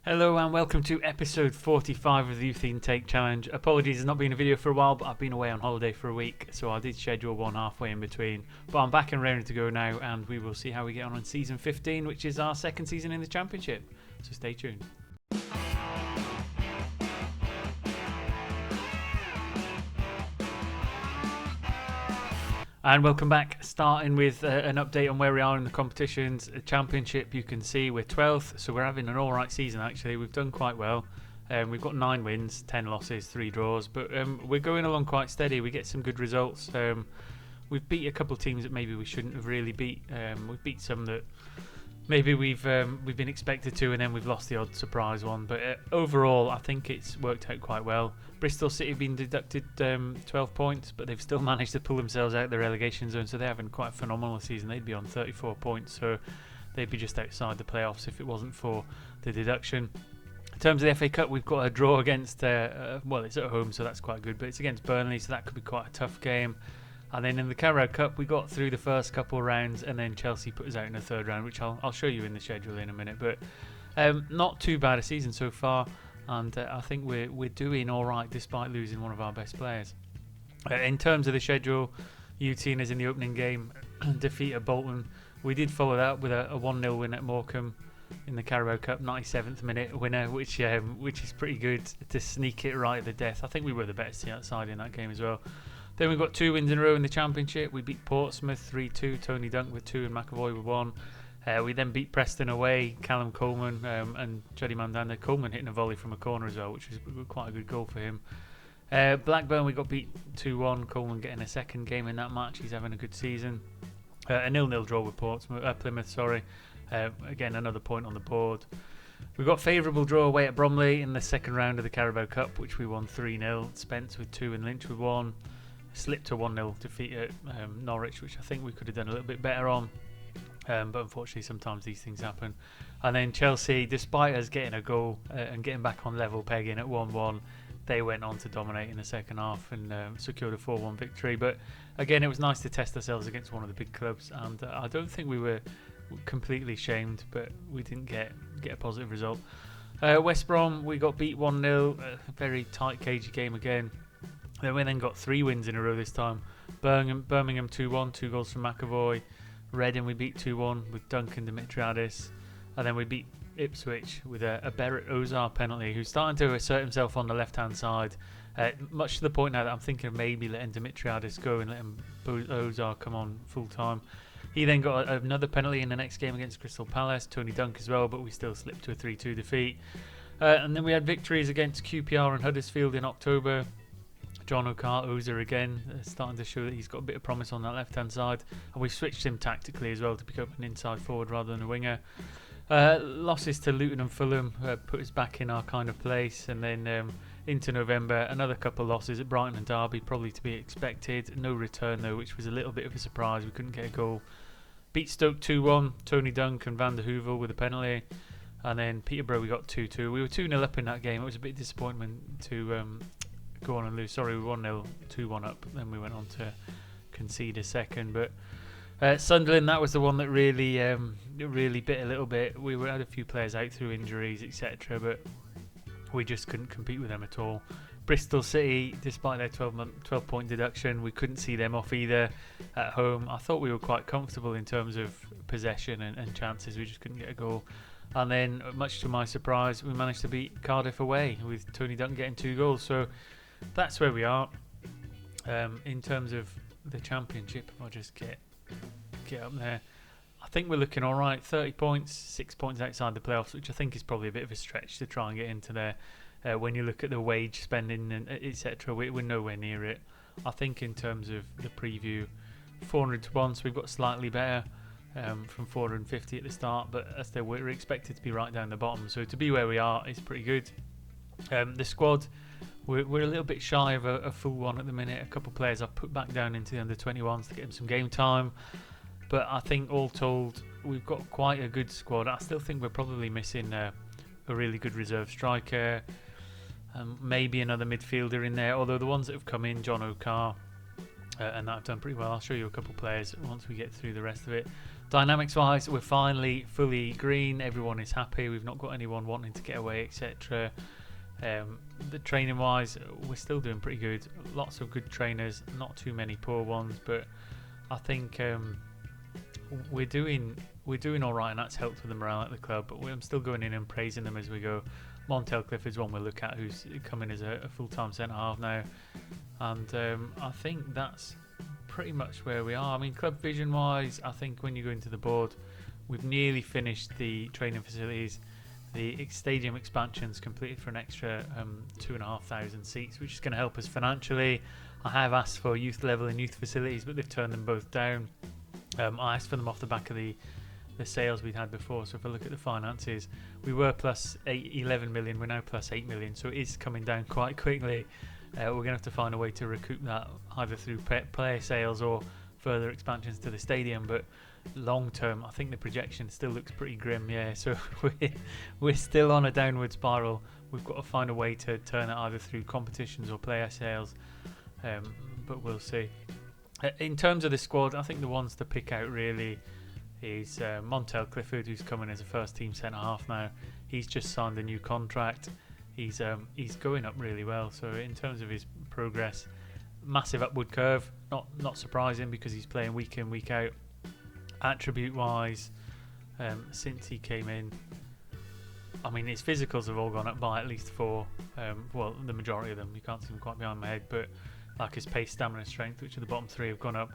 Hello and welcome to episode 45 of the Youth Intake Challenge. Apologies, there's not been a video for a while, but I've been away on holiday for a week, so I did schedule one halfway in between. But I'm back and ready to go now, and we will see how we get on season 15, which is our second season in the Championship. So stay tuned. And welcome back, starting with an update on where we are in the competitions. Championship, you can see we're 12th, so we're having an alright season actually. We've done quite well. We've got 9 wins, 10 losses, 3 draws, but we're going along quite steady. We get some good results. We've beat a couple of teams that maybe we shouldn't have really beat. We've beat some that maybe we've been expected to, and then we've lost the odd surprise one. But overall, I think it's worked out quite well. Bristol City have been deducted 12 points, but they've still managed to pull themselves out of the relegation zone, so they're having quite a phenomenal season. They'd be on 34 points, so they'd be just outside the playoffs if it wasn't for the deduction. In terms of the FA Cup, we've got a draw against, well, it's at home, so that's quite good, but it's against Burnley, so that could be quite a tough game. And then in the Carabao Cup, we got through the first couple of rounds, and then Chelsea put us out in the third round, which I'll show you in the schedule in a minute. But not too bad a season so far, and I think we're doing all right despite losing one of our best players. In terms of the schedule, Utinas in the opening game defeat at Bolton. We did follow that up with a 1-0 win at Morecambe in the Carabao Cup, 97th minute winner, which is pretty good to sneak it right at the death. I think we were the better side in that game as well. Then we've got 2 wins in a row in the Championship. We beat Portsmouth 3-2, Tony Dunk with 2 and McAvoy with 1. We then beat Preston away, Callum Coleman and Jody Mandanda. Coleman hitting a volley from a corner as well, which was quite a good goal for him. Blackburn, we got beat 2-1, Coleman getting a second game in that match. He's having a good season. A 0-0 draw with Plymouth. Again, another point on the board. We got favourable draw away at Bromley in the second round of the Carabao Cup, which we won 3-0. Spence with 2 and Lynch with 1. Slipped to 1-0 defeat at Norwich, which I think we could have done a little bit better on. But unfortunately, sometimes these things happen. And then Chelsea, despite us getting a goal and getting back on level pegging at 1-1, they went on to dominate in the second half and secured a 4-1 victory. But again, it was nice to test ourselves against one of the big clubs. And I don't think we were completely shamed, but we didn't get a positive result. West Brom, we got beat 1-0. A very tight, cagey game again. Then we got 3 wins in a row this time. Birmingham 2-1, 2 goals from McAvoy. Reading we beat 2-1 with Duncan Dimitriadis. And then we beat Ipswich with a Barrett Ozar penalty, who's starting to assert himself on the left-hand side. Much to the point now that I'm thinking of maybe letting Dimitriadis go and letting Ozar come on full-time. He then got another penalty in the next game against Crystal Palace. Tony Dunk as well, but we still slipped to a 3-2 defeat. And then we had victories against QPR and Huddersfield in October. John O'Carr, Ozer again, starting to show that he's got a bit of promise on that left-hand side. And we've switched him tactically as well to become an inside forward rather than a winger. Losses to Luton and Fulham put us back in our kind of place. And then into November, another couple of losses at Brighton and Derby, probably to be expected. No return though, which was a little bit of a surprise. We couldn't get a goal. Beat Stoke 2-1, Tony Dunk and Van der Heuvel with a penalty. And then Peterborough, we got 2-2. We were 2-0 up in that game. It was a bit of disappointment to go on and lose. Sorry, we 1-0, 2-1 up. Then we went on to concede a second. But Sunderland, that was the one that really bit a little bit. We had a few players out through injuries, etc. But we just couldn't compete with them at all. Bristol City, despite their 12-point deduction, we couldn't see them off either at home. I thought we were quite comfortable in terms of possession and chances. We just couldn't get a goal. And then, much to my surprise, we managed to beat Cardiff away with Tony Dunk getting 2 goals. So that's where we are. In terms of the Championship, if I just get up there, I think we're looking all right. 30 points, 6 points outside the playoffs, which I think is probably a bit of a stretch to try and get into there. When you look at the wage spending and etc., we're nowhere near it. I think in terms of the preview, 400 to 1, so we've got slightly better from 450 at the start, but we're expected to be right down the bottom. So to be where we are is pretty good. The squad, we're a little bit shy of a full one at the minute. A couple of players I've put back down into the under-21s to get them some game time. But I think all told, we've got quite a good squad. I still think we're probably missing a really good reserve striker. Maybe another midfielder in there, although the ones that have come in, John O'Carr, and that have done pretty well. I'll show you a couple of players once we get through the rest of it. Dynamics wise, we're finally fully green. Everyone is happy. We've not got anyone wanting to get away, etc. The training wise, we're still doing pretty good. Lots of good trainers, not too many poor ones, but I think we're doing all right, and that's helped with the morale at the club. But I'm still going in and praising them as we go. Montel Clifford's one we'll look at, who's coming as a full-time centre half now, and I think that's pretty much where we are. I mean, club vision wise, I think when you go into the board, we've nearly finished the training facilities. The stadium expansion's completed for an extra 2,500 seats, which is going to help us financially. I have asked for youth level and youth facilities, but they've turned them both down. I asked for them off the back of the sales we'd had before. So if I look at the finances, we were plus 11 million, we're now plus 8 million, so it is coming down quite quickly. We're going to have to find a way to recoup that either through player sales or further expansions to the stadium, but long term I think the projection still looks pretty grim. So we're still on a downward spiral. We've got to find a way to turn it either through competitions or player sales, but we'll see. In terms of the squad, I think the ones to pick out really is Montel Clifford, who's coming as a first team centre half now. He's just signed a new contract. He's going up really well. So in terms of his progress, massive upward curve. Not surprising because he's playing week in, week out. Attribute wise, since he came in, I mean, his physicals have all gone up by at least 4. Well, the majority of them. You can't see them quite behind my head, but like his pace, stamina, strength, which are the bottom 3, have gone up.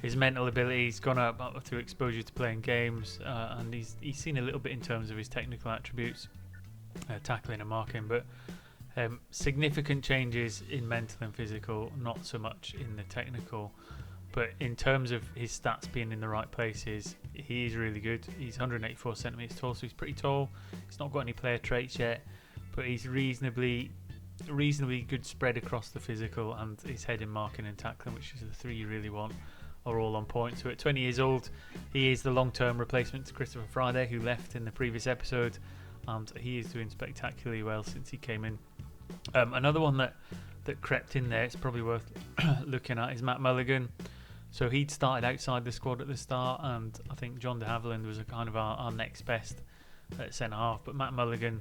His mental ability's gone up through exposure to playing games, and he's seen a little bit in terms of his technical attributes, tackling and marking, but significant changes in mental and physical, not so much in the technical. But in terms of his stats being in the right places, he is really good. He's 184 centimetres tall, so he's pretty tall. He's not got any player traits yet, but he's reasonably good spread across the physical, and his heading, marking and tackling, which is the 3 you really want, are all on point. So at 20 years old, he is the long-term replacement to Christopher Friday, who left in the previous episode, and he is doing spectacularly well since he came in. Another one that crept in there, it's probably worth looking at, is Matt Mulligan. So he'd started outside the squad at the start, and I think John de Havilland was a kind of our next best at centre half. But Matt Mulligan,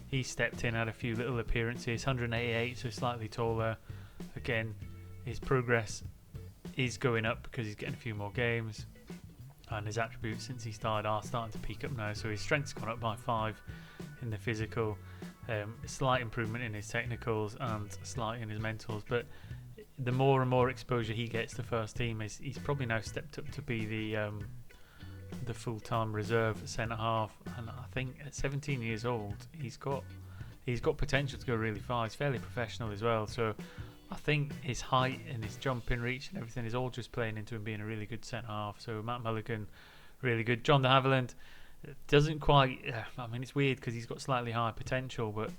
he stepped in, had a few little appearances, 188, so slightly taller. Again, his progress is going up because he's getting a few more games, and his attributes since he started are starting to peak up now. So his strength's gone up by 5 in the physical, slight improvement in his technicals and slight in his mentals. But the more and more exposure he gets to first team, he's probably now stepped up to be the full-time reserve centre half, and I think at 17 years old he's got potential to go really far. He's fairly professional as well, so I think his height and his jumping reach and everything is all just playing into him being a really good centre half. So Matt Mulligan, really good. John de Havilland doesn't quite, I mean, it's weird because he's got slightly higher potential, but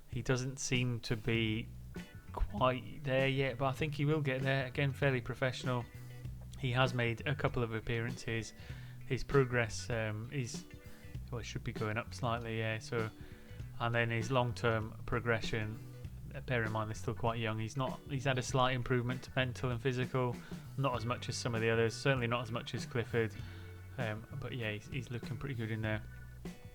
he doesn't seem to be quite there yet, but I think he will get there. Again, fairly professional. He has made a couple of appearances. His progress it should be going up slightly, so, and then his long-term progression, bear in mind they're still quite young, he's had a slight improvement to mental and physical, not as much as some of the others, certainly not as much as Clifford, but yeah, he's looking pretty good in there.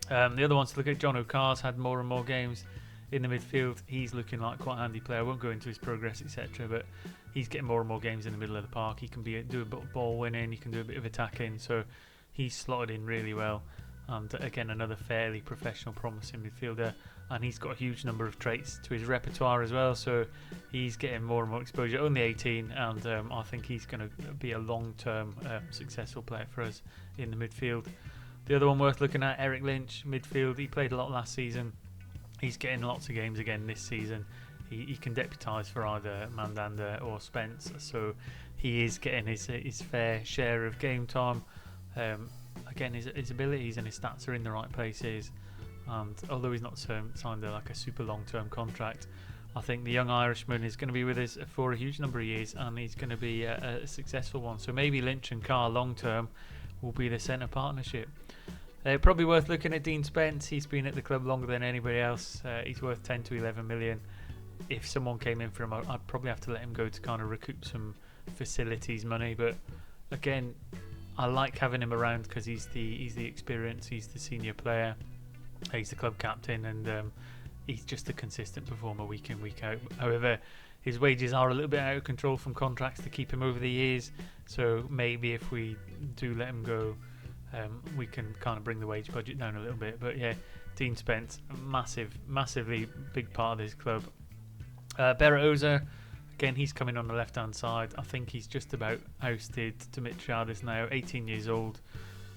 The other ones to look at, John O'Carr's had more and more games in the midfield. He's looking like quite a handy player. I won't go into his progress, etc., but he's getting more and more games in the middle of the park. He can do a bit of ball winning, he can do a bit of attacking, so he's slotted in really well. And again, another fairly professional, promising midfielder, and he's got a huge number of traits to his repertoire as well, so he's getting more and more exposure. Only 18, and I think he's going to be a long-term successful player for us in the midfield. The other one worth looking at, Eric Lynch, midfield. He played a lot last season. He's getting lots of games again this season. He can deputise for either Mandanda or Spence, so he is getting his fair share of game time. Again, his abilities and his stats are in the right places, and although he's not signed a super long-term contract, I think the young Irishman is going to be with us for a huge number of years, and he's going to be a successful one. So maybe Lynch and Carr long-term will be the centre partnership. Probably worth looking at Dean Spence. He's been at the club longer than anybody else. He's worth 10 to 11 million. If someone came in for him, I'd probably have to let him go to kind of recoup some facilities money. But again, I like having him around because he's the experience, he's the senior player, he's the club captain, and he's just a consistent performer week in, week out. However, his wages are a little bit out of control from contracts to keep him over the years, so maybe if we do let him go, we can kind of bring the wage budget down a little bit. But yeah, Dean Spence, massively big part of this club. Beratoza, again, he's coming on the left-hand side. I think he's just about ousted Dimitriadis now, 18 years old.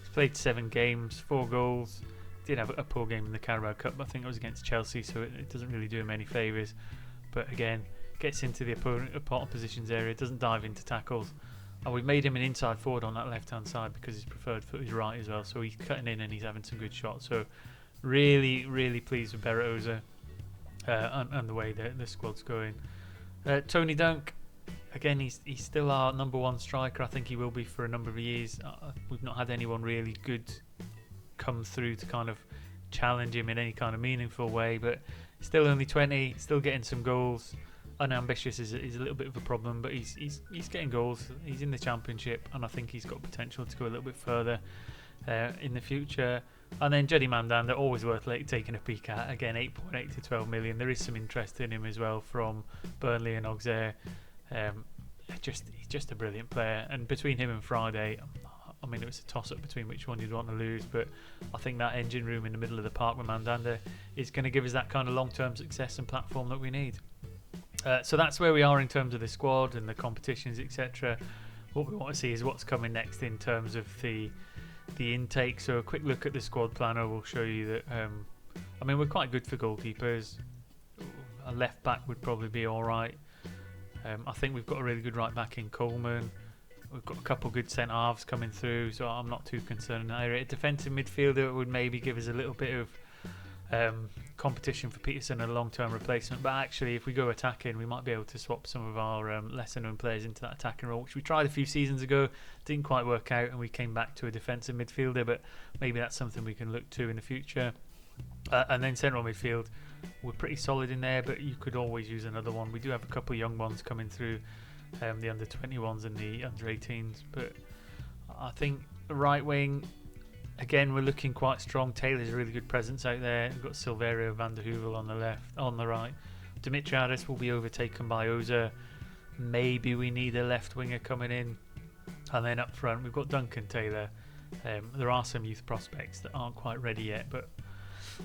He's played 7 games, 4 goals. Did have a poor game in the Carabao Cup, but I think it was against Chelsea, so it doesn't really do him any favours. But again, gets into the opponent positions area, doesn't dive into tackles. And we've made him an inside forward on that left-hand side because his preferred foot is right as well. So he's cutting in and he's having some good shots. So really, really pleased with Beratoza and the way the squad's going. Tony Dunk, again, he's still our number 1 striker. I think he will be for a number of years. We've not had anyone really good come through to kind of challenge him in any kind of meaningful way. But still only 20, still getting some goals. Unambitious is a little bit of a problem, but he's getting goals. He's in the Championship, and I think he's got potential to go a little bit further in the future. And then Jedi Mandanda, always worth taking a peek at. Again, 8.8 to 12 million. There is some interest in him as well from Burnley and Auxerre. He's just a brilliant player. And between him and Friday, I mean, it was a toss-up between which one you'd want to lose, but I think that engine room in the middle of the park with Mandanda is going to give us that kind of long-term success and platform that we need. So that's where we are in terms of the squad and the competitions, etc. What we want to see is what's coming next in terms of the intake. So a quick look at the squad planner will show you that I mean, we're quite good for goalkeepers. A left back would probably be alright. I think we've got a really good right back in Coleman. We've got a couple good centre halves coming through, so I'm not too concerned in that area. A defensive midfielder would maybe give us a little bit of competition for Peterson and a long-term replacement, but actually if we go attacking, we might be able to swap some of our lesser-known players into that attacking role, which we tried a few seasons ago, didn't quite work out, and we came back to a defensive midfielder, but maybe that's something we can look to in the future. And then central midfield, we're pretty solid in there, but you could always use another one. We do have a couple of young ones coming through, the under-21s and the under-18s, but I think the right wing, again, we're looking quite strong. Taylor's a really good presence out there. We've got Silverio van der Heuvel on the left, on the right. Dimitriadis will be overtaken by Oza. Maybe we need a left winger coming in. And then up front, we've got Duncan Taylor. There are some youth prospects that aren't quite ready yet, but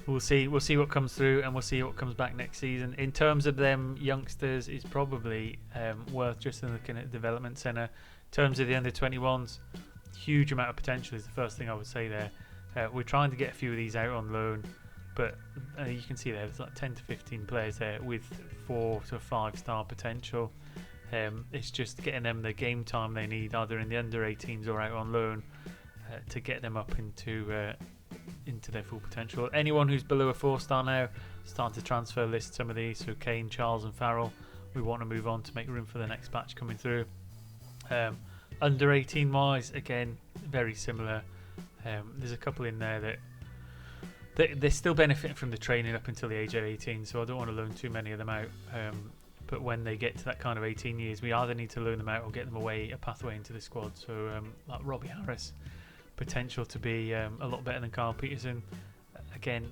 we'll see. We'll see what comes through, and we'll see what comes back next season. In terms of them youngsters, it's probably worth just looking at the development centre. In terms of the under-21s, huge amount of potential is the first thing I would say there. We're trying to get a few of these out on loan, but you can see there's like 10 to 15 players there with 4 to 5 star potential. It's just getting them the game time they need, either in the under-18s or out on loan, to get them up into their full potential. Anyone who's below a 4-star now, start to transfer list some of these. So Kane, Charles and Farrell, we want to move on to make room for the next batch coming through. Under 18 wise, again, very similar. There's a couple in there that they're still benefiting from the training up until the age of 18, so I don't want to loan too many of them out. But when they get to that kind of 18 years, we either need to loan them out or get them away, a pathway into the squad. So like Robbie Harris, potential to be a lot better than Carl Peterson. Again,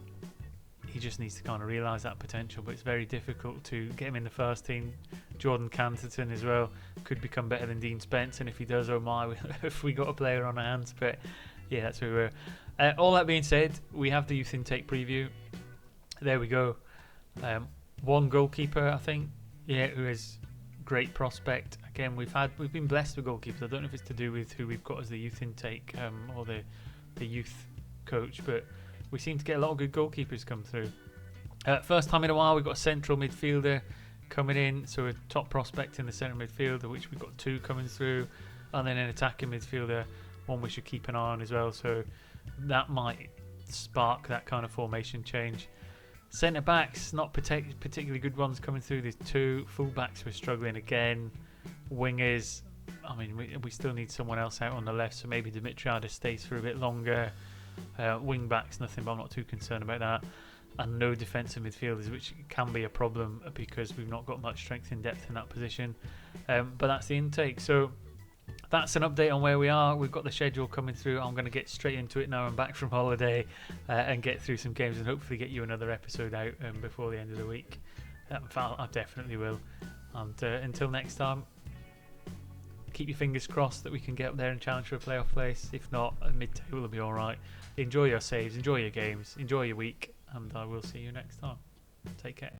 he just needs to kind of realise that potential, but it's very difficult to get him in the first team. Jordan Canterton as well could become better than Dean Spence, and if he does, oh my, if we got a player on our hands. But yeah, that's where we were. All that being said, we have the youth intake preview. There we go. One goalkeeper, I think, who is great prospect. Again, we've been blessed with goalkeepers. I don't know if it's to do with who we've got as the youth intake or the youth coach, but we seem to get a lot of good goalkeepers come through. First time in a while, we've got a central midfielder coming in, so a top prospect in the centre midfielder, which we've got 2 coming through, and then an attacking midfielder, one we should keep an eye on as well, so that might spark that kind of formation change. Centre backs, not particularly good ones coming through. There's 2. Full backs, we're struggling again. Wingers, I mean, we still need someone else out on the left, so maybe Dimitriadis stays for a bit longer. Wing backs, nothing, but I'm not too concerned about that. And no defensive midfielders, which can be a problem because we've not got much strength in depth in that position. But that's the intake. So that's an update on where we are. We've got the schedule coming through. I'm going to get straight into it now. I'm back from holiday and get through some games and hopefully get you another episode out before the end of the week. In fact, I definitely will. And until next time, keep your fingers crossed that we can get up there and challenge for a playoff place. If not, a mid-table will be all right. Enjoy your saves, enjoy your games, enjoy your week, and I will see you next time. Take care.